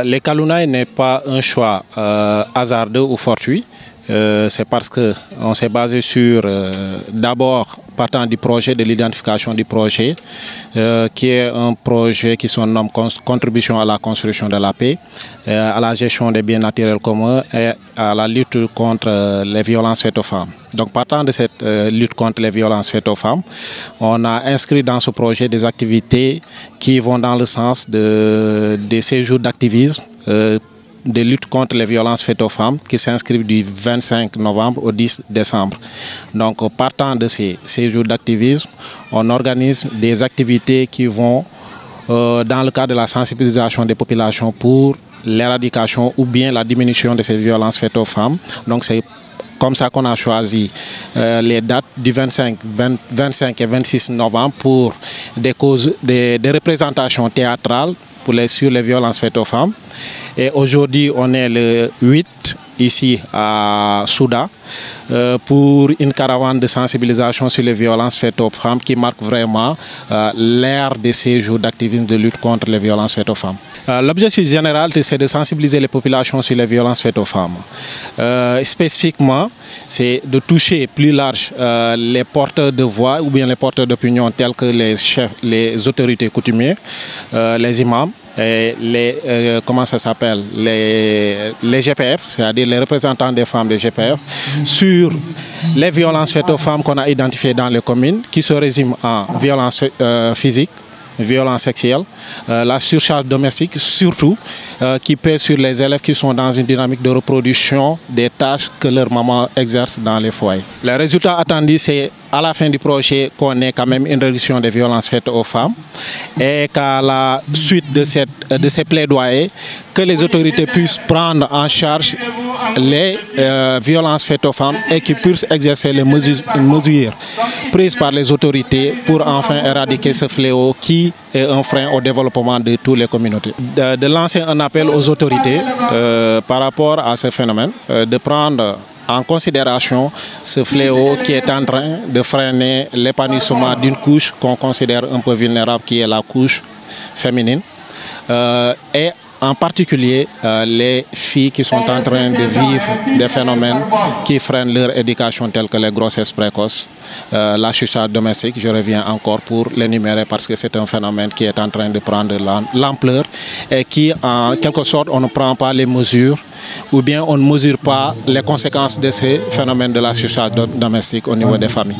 Les Kalounaye n'est pas un choix hasardeux ou fortuit. C'est parce qu'on s'est basé sur, d'abord, partant du projet, de l'identification du projet, qui est un projet qui se nomme Contribution à la construction de la paix, à la gestion des biens naturels communs et à la lutte contre les violences faites aux femmes. Donc, partant de cette lutte contre les violences faites aux femmes, on a inscrit dans ce projet des activités qui vont dans le sens des séjours d'activisme, de lutte contre les violences faites aux femmes qui s'inscrivent du 25 novembre au 10 décembre. Donc, partant de ces jours d'activisme, on organise des activités qui vont dans le cadre de la sensibilisation des populations pour l'éradication ou bien la diminution de ces violences faites aux femmes. Donc, c'est comme ça qu'on a choisi les dates du 25 et 26 novembre pour des représentations théâtrales sur les violences faites aux femmes. Et aujourd'hui, on est le 8 ici à Souda pour une caravane de sensibilisation sur les violences faites aux femmes qui marque vraiment l'ère de ces jours d'activisme de lutte contre les violences faites aux femmes. L'objectif général, c'est de sensibiliser les populations sur les violences faites aux femmes. Spécifiquement, c'est de toucher plus large les porteurs de voix ou bien les porteurs d'opinion tels que les chefs, les autorités coutumières, les imams, et les GPF, c'est-à-dire les représentants des femmes des GPF, sur les violences faites aux femmes qu'on a identifiées dans les communes, qui se résument en violences physiques, violences sexuelles, la surcharge domestique, surtout, qui pèse sur les élèves qui sont dans une dynamique de reproduction des tâches que leur maman exerce dans les foyers. Le résultat attendu, c'est à la fin du projet qu'on ait quand même une réduction des violences faites aux femmes et qu'à la suite de ces plaidoyers, que les autorités puissent prendre en charge les violences faites aux femmes et qu'ils puissent exercer les mesures prises par les autorités pour enfin éradiquer ce fléau qui est un frein au développement de toutes les communautés. De lancer un appel aux autorités par rapport à ce phénomène, de prendre en considération ce fléau qui est en train de freiner l'épanouissement d'une couche qu'on considère un peu vulnérable, qui est la couche féminine, et en particulier les filles qui sont en train de vivre des phénomènes qui freinent leur éducation tels que les grossesses précoces, la surcharge domestique, je reviens encore pour l'énumérer parce que c'est un phénomène qui est en train de prendre l'ampleur et qui en quelque sorte on ne prend pas les mesures ou bien on ne mesure pas les conséquences de ces phénomènes de la surcharge domestique au niveau des familles.